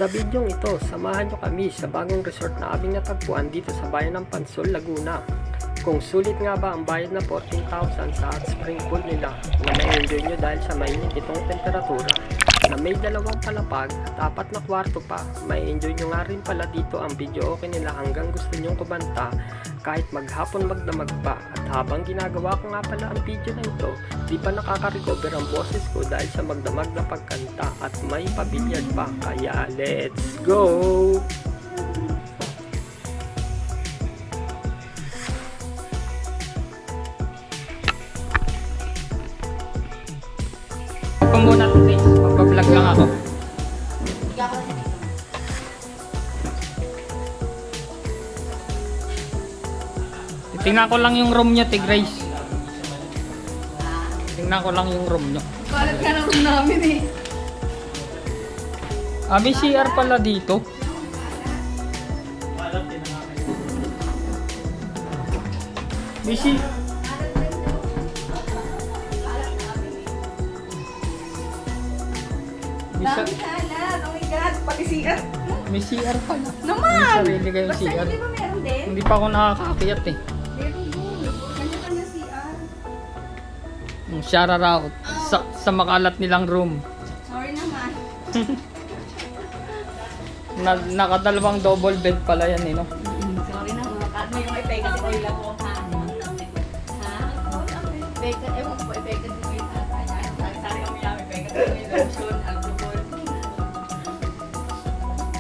Sa bidyong ito, samahan nyo kami sa bagong resort na aming natagpuan dito sa bayan ng Pansol, Laguna. Kung sulit nga ba ang bayad na 14,000 sa hot spring pool nila na na-enjoy nyo dahil sa mainit itong temperatura, na may 2 palapag at 4 na kwarto pa, may enjoy nyo nga rin pala dito ang video okay nila hanggang gusto nyong kumanta kahit maghapon magdamag pa. At habang ginagawa ko nga pala ang video na ito, di pa nakaka-recover ang boses ko dahil sa magdamag na pagkanta at may pabilyag pa, kaya let's go! Ako muna to guys, magpa-vlog lang ako. Tingnan ko lang yung room nyo, Grace. Tingnan ko lang yung room nyo. Balat ka ng room namin eh. May CR pala dito. May CR. Dami kalat. Oh my God, pati CR. May CR pala. Naman! May sarili kayong Basta CR. hindi ba meron din? Hindi pa ako nakakakiyat eh. Meron doon. Kanya-kanya CR. Shout out sa makalat nilang room. Sorry naman. Nakadalawang double bed pala yan eh, no? Sorry naman. Kahit mo yung epeka si Oila ko. Ha? Epeka, ewan ko, epeka si Oila. Sari kami namin, epeka si Oila. Lotion, alcohol.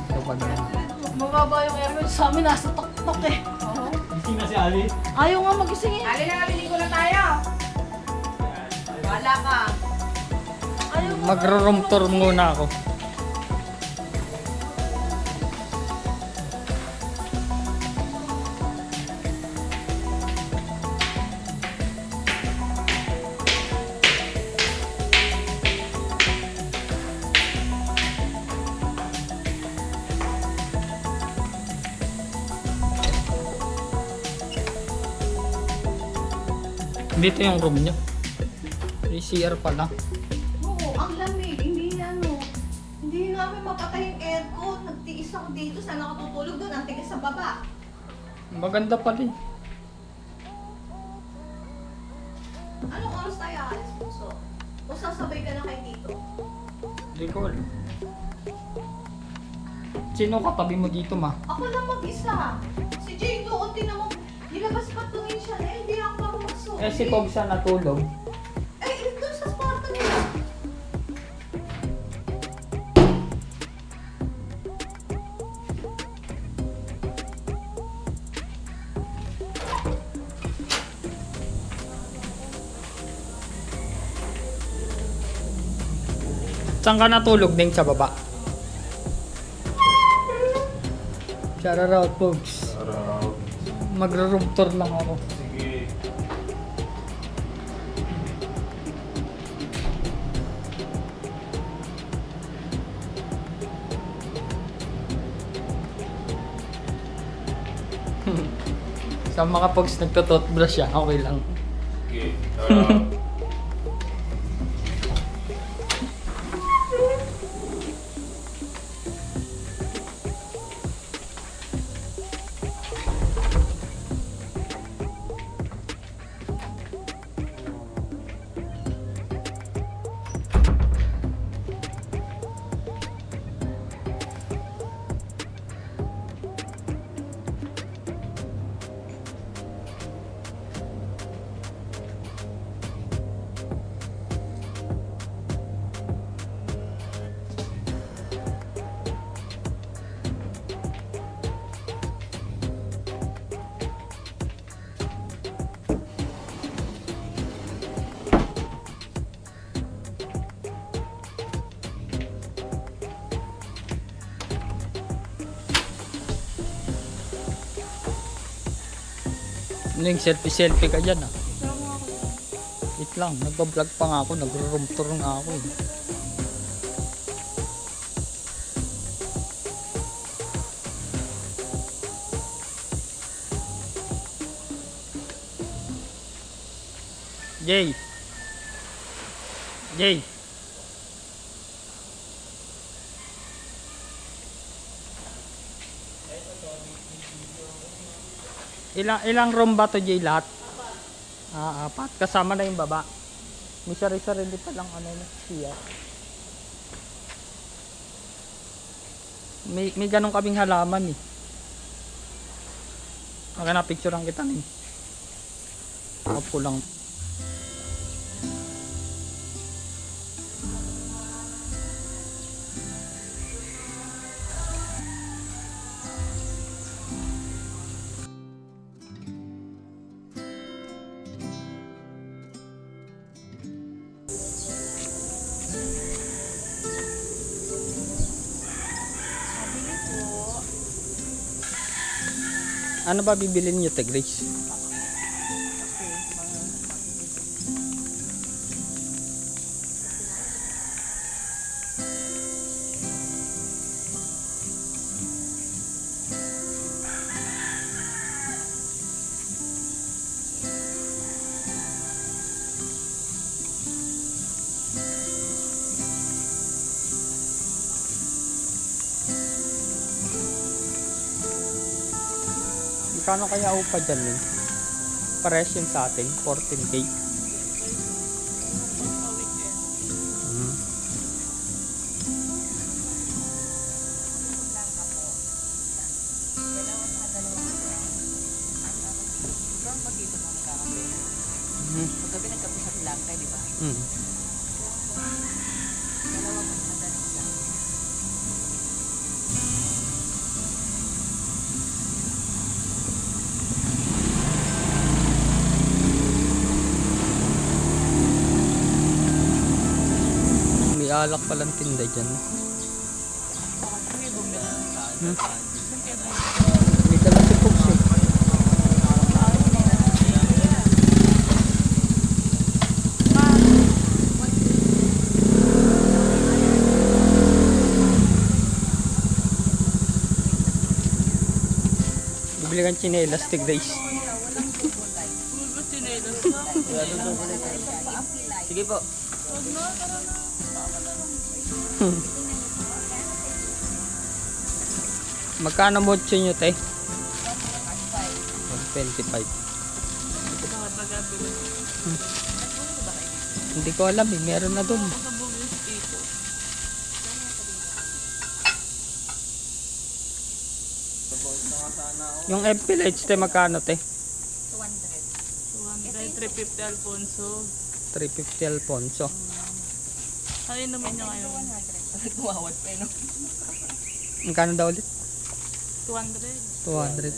Ito pa na. Mababa yung aircon sa amin, nasa tok-tok eh. Gising na si Ali. Ayaw nga magising eh. Ali na nga, ko na tayo. Wala ka. Magro-room tour muna ako. Dito yung room nyo. May CR pala. Oo, ang lamig. Hindi namin mapatay yung aircon. Nagtiis ako dito. Sana ako tutulog doon. Ang tigas sa baba. Maganda pala eh. Anong oras tayo alis, Puso? O sasabay ka na kay Tito? Hindi ko alam. Sino katabi mo dito, ma? Ako lang mag-isa. Si Jay doon, tinamang nilabas pa tumingin siya na hindi ako marumasok. Eh si Pog sa natulog. Doon sa kwarto nila. Saan ka natulog din sa baba? Shout out, Pogs. Magro-room tour lang ako. Sige. Sa mga Pogs nagtotoothbrush siya, okay lang. Sige. Ano yung selfie ka dyan ah? Wait lang, nagpa-vlog pa nga ako, nagro-room tour nga ako eh. Jay. Ilang room ba to, Jay, lahat? Apat. Kasama na yung baba. May sarili pa lang ano na siya. May ganong kaming halaman eh. Maka na picturean kita nin. Opo lang. Ano ba bibilin niyo, Te Grace? Kano kaya upa dyan eh? Pares yun sa atin, 14K. Pagkabi nagkapo sa Blanca, di ba? May alak palang tinda dyan. May dala si Pops eh. Bibili kang tsinelas, Te Grace. Sige po. Magkano motso nyo, Te? 125. Hindi ko alam eh, meron na dun. Yung FP lights, Te, magkano, Te? 350 Alfonso. 350 Alfonso. Ano naman niya ngayon? Tumawad pa no? Magkano daw ulit? 200. 200.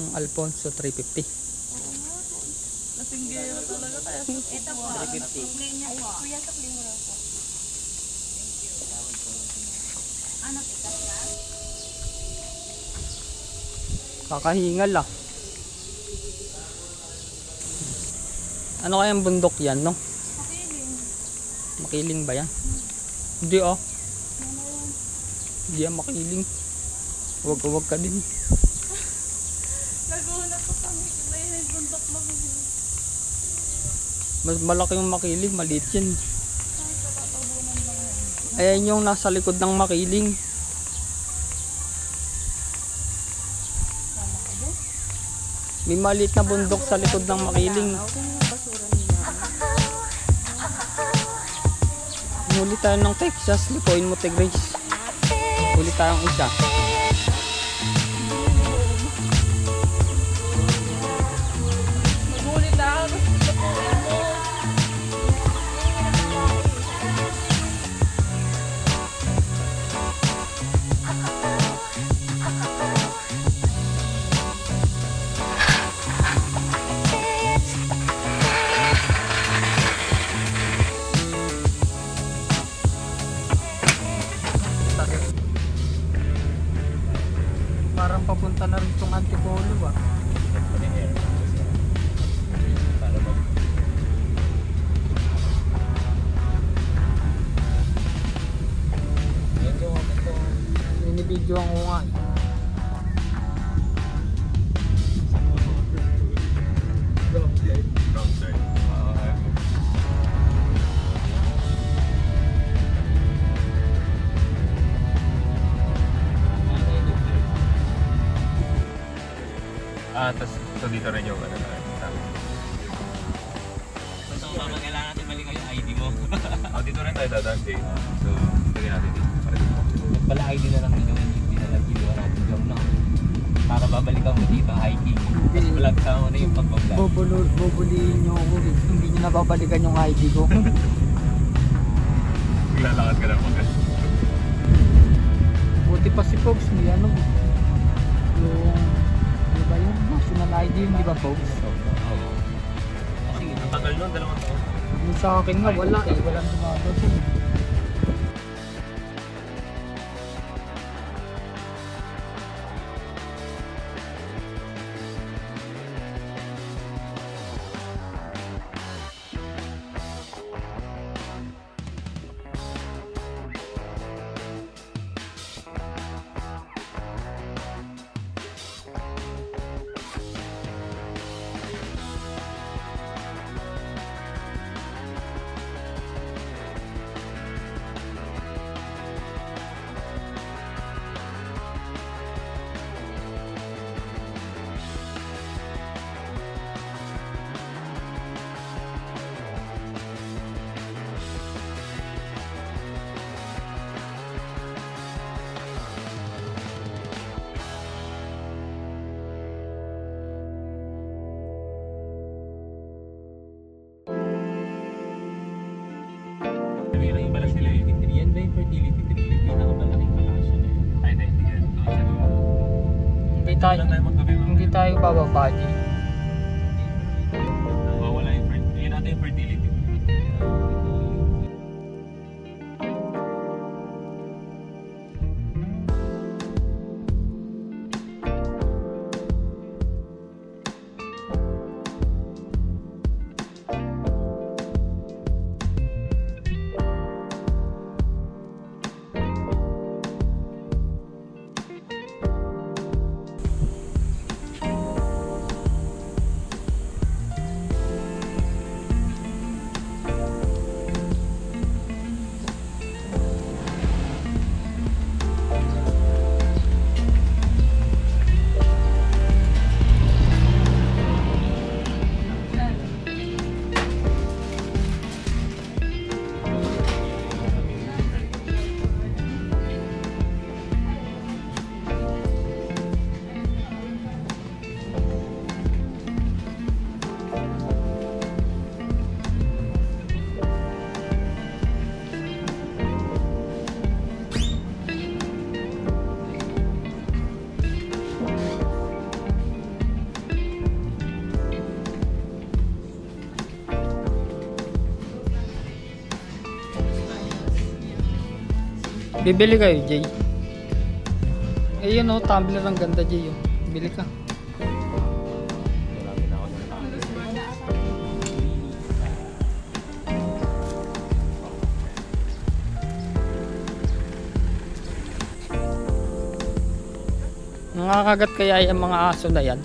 Yung Alfonso, 350. Lasing gaya talaga kaya. Ito po. 350. Kuya, sakli mo lang po. Anak, ikat na? Kakahingal ah. Ano kayang bundok yan, no? Makiling ba yan? Hindi ah. Hindi yan makiling. Huwag ka din. Nagulat ko kami. May bundok makiling. Mas malaki yung makiling, maliit yan. Ayan yung nasa likod ng makiling. May maliit na bundok sa likod ng makiling. Huli tayo ng Texas, lutuin mo, Te Grace. Huli tayong isa. Magulit ako. Parang papunta na rin itong Antipolo ah. Binibidyo ang nga eh. Tapos so dito rin yung ano na. So, kailangan natin balikan yung ID mo. Dito rin tayo dadaan kay. So, lagyan natin dito. Para dito. Pala ID na lang nito, hindi na lang ginawa natin job na. Para babalikan mo dito hiking. Tapos vlog sa mo na yung pagbablog. Bubulihin nyo ako. Hindi nyo nababalikan yung ID ko. Maglalakad ka lang mag. Buti pa si Pogs, may ano. Yung, ano ba yung national ID yun, di ba Pogs? Oo. Kasi ang tagal nun, 2 taon. Yung sa akin nga, wala eh. Walang tumagot eh. Yung pala sila eh. Yan ba yung fertility tree? Yung pinakamalaking makasya na yun. Ay, hindi yan. Doon sa dulo. Lang tayo maggabi mga. Hindi tayo bababa, G. Nawawala yung fertility. Yun natin yung fertility. Bibili kayo, Jay. Ayun oh, tumbler ang ganda, Jay. Oh. Bili ka. Nakakagat kaya yung mga aso na yan?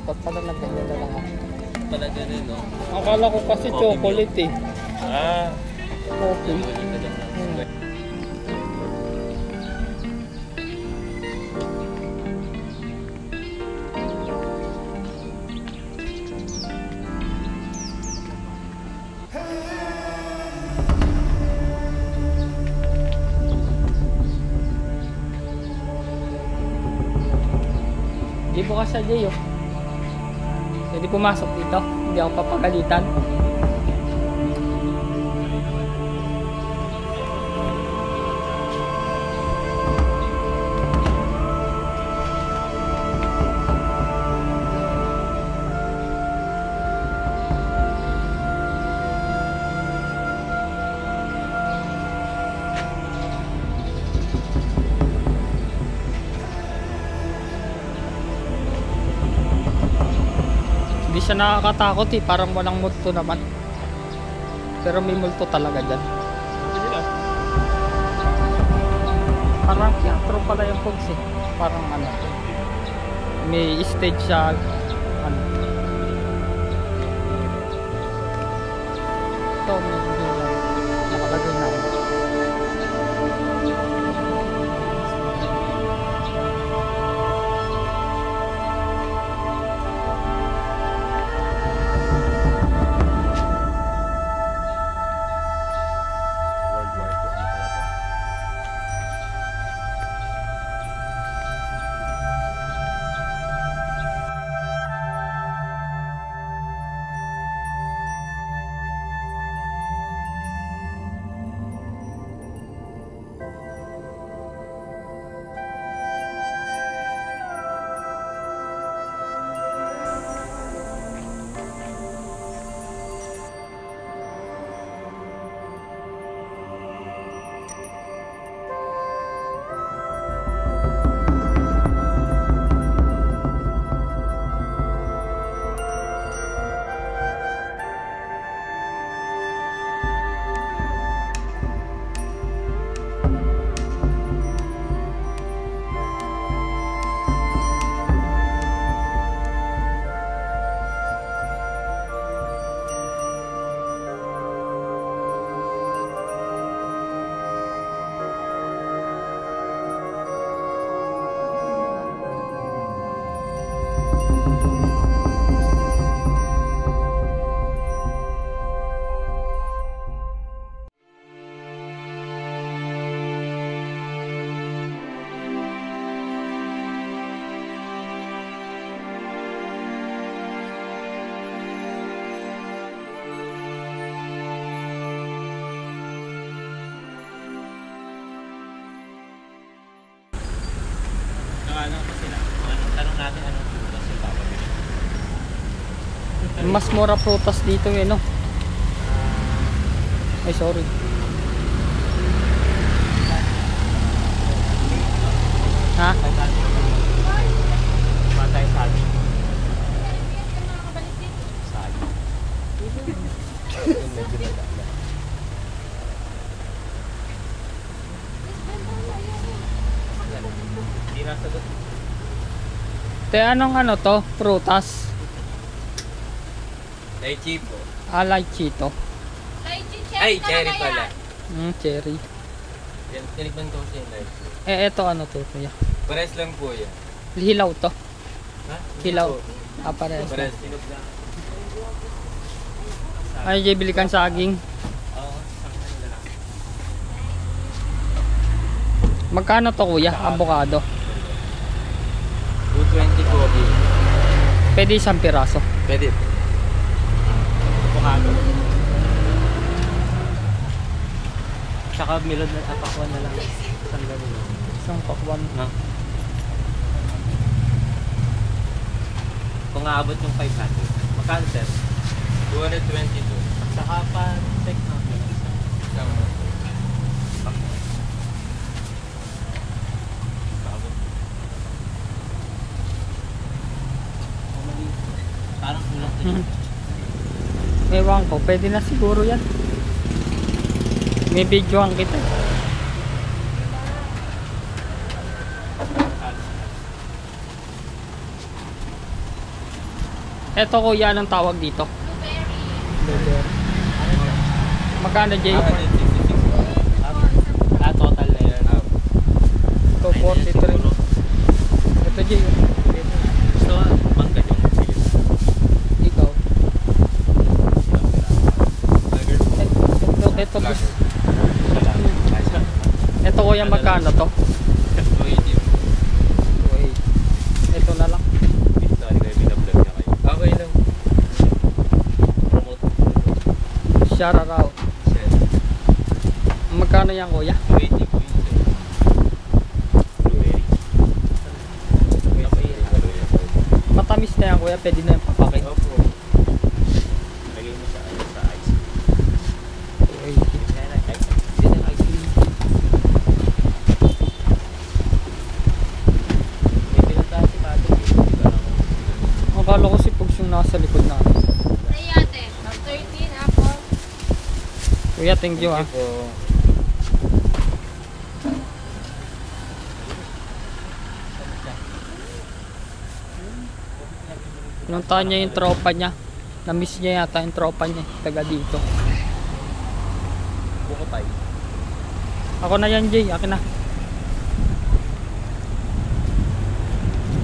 Dapat pala nagganyan na lang ako. Pala ganun, no? Akala ko kasi Coffee chocolate eh. Okay. Hindi bukas sa Jay, oh. Pwede pumasok dito. Hindi ako papagalitan. Hindi siya nakakatakot eh, parang walang multo naman. Pero may multo talaga dyan. Parang teatro pala yung Pogs eh. Parang ano, may stage siya. Ano. Ito, may nakalagay na ako. Tanong natin anong prutas yung papabili. Mas mura prutas dito eh, no? Ay, sorry. Ha? Patay sa atin. Sa atin. Hindi nasagot. Te, anong ano to? Prutas? Lychee po. Lychee to. Ay, cherry pala. Cherry. Yan, tinikman ko siya yung lychee. Eto ano to, kuya? Pares lang po yan. Hilaw to. Ha? Hilaw. Pares. Pares. Ay, Jay, bili kang saging. Oo, saktan na lang. Magkano to, kuya? Avocado. 220 po. Pwede isang piraso. Pwede po. Avocado. Tsaka milod na apakwan na lang. Isang ganun. Isang pakwan. No? Kung aabot yung 500. Magkano sir? 222. Saka pa check na. Isang parang kulang din. Ewan ko, pwede na siguro yan. May videoan kita. Eto kuya, anong tawag dito? Blueberry. Magkano, Jay? 166. Total na yun. 243. Ito, Jay. So, mangga yung silip. Ikaw. Ito, ito kuya, magkano to? 280. 2.8. Ito na lang. Sorry kayo, binablog niya kayo. Okay lang. Promote. Shout out. Magkano yan kuya? 280 po yun. Blueberry. Matamis na yan kuya, pwede na yung papakin. Opo. Lagay mo sa ice. 2.80. Akala ko si Pugs yung nasa likod natin. Ayate, 13 apple. Kuya, thank you ah. Pinuntahan niya yung tropa niya. Na-miss niya yata yung tropa niya. Taga dito. Buko tayo. Ako na yan, Jay. Akin na.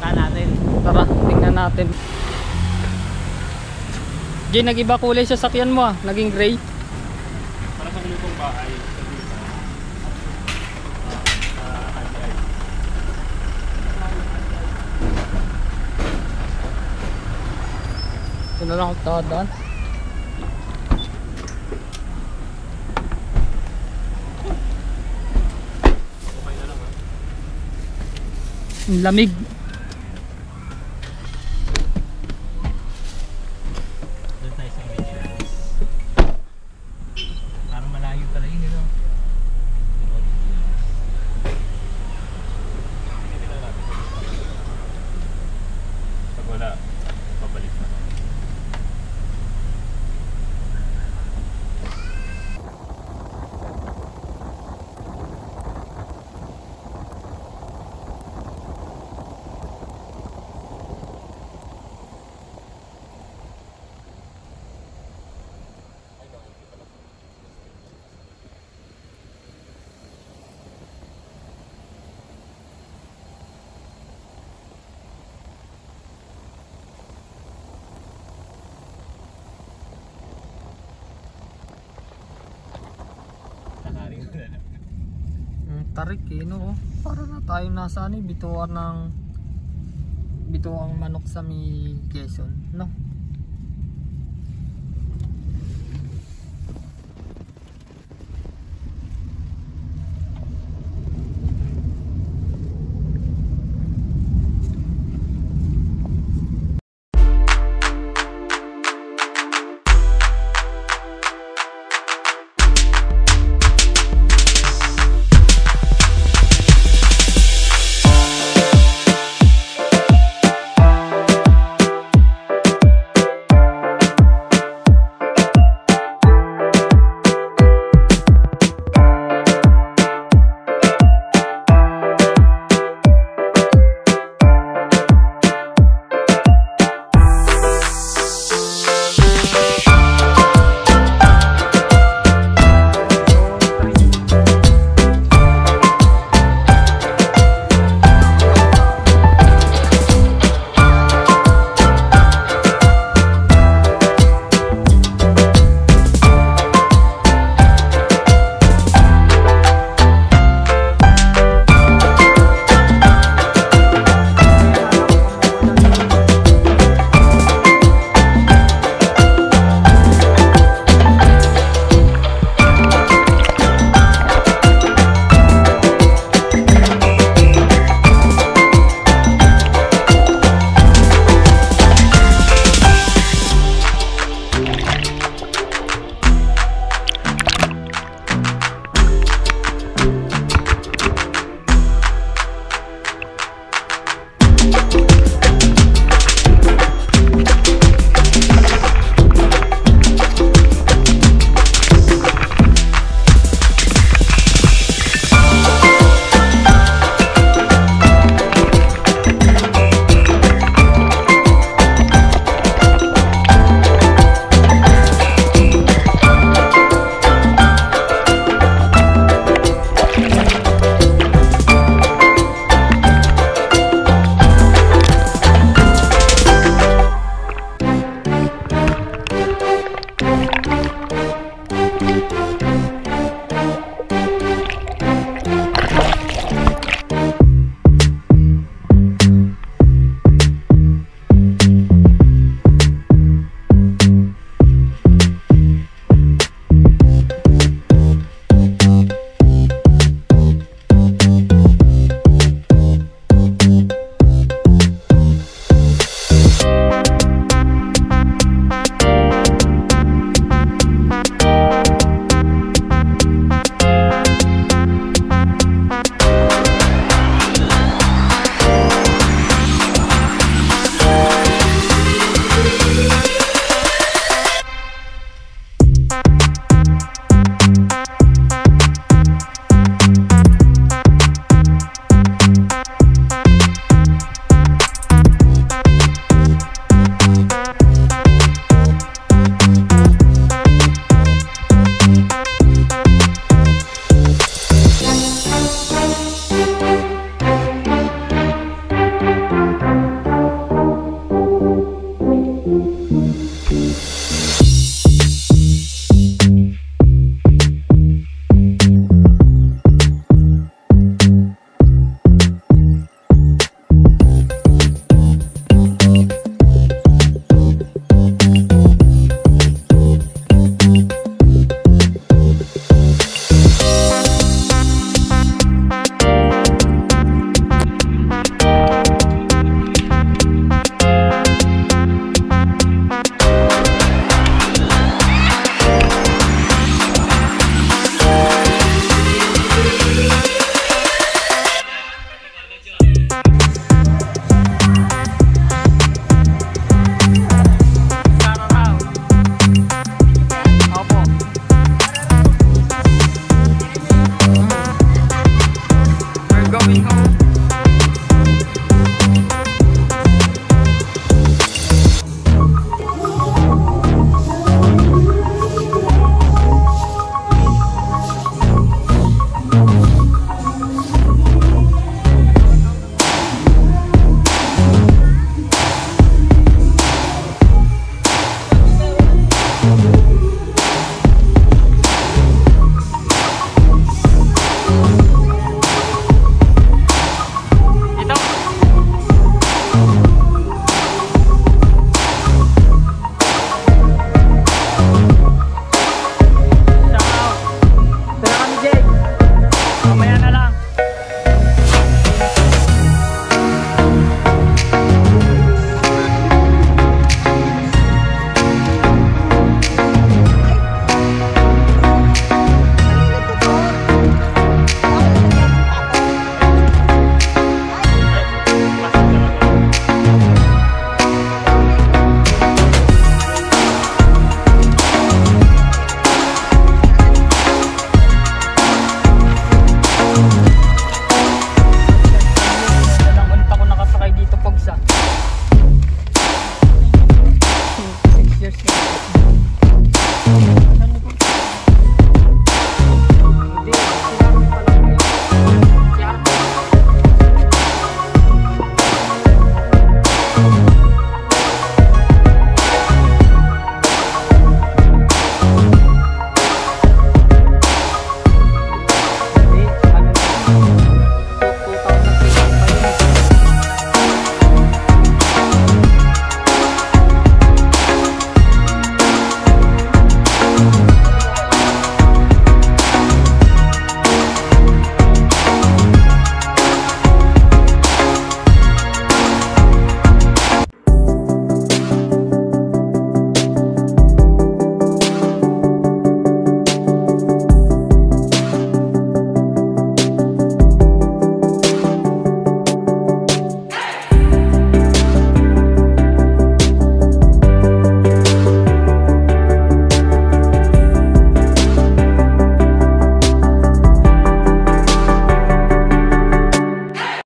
Natin. Tara, tingnan natin. Jay, nag-iba kulay sa sakyan mo ah. Naging gray. Para sa lutong bahay. Ito na lang ako dadaan. Ang lamig. Doon tayo sa entrance. Parang malayo pala yun, no? Yung original. Pag wala, pabalik na. Tarik eh, no? Para na tayo nasa ano, bituang manok sa may Quezon, no?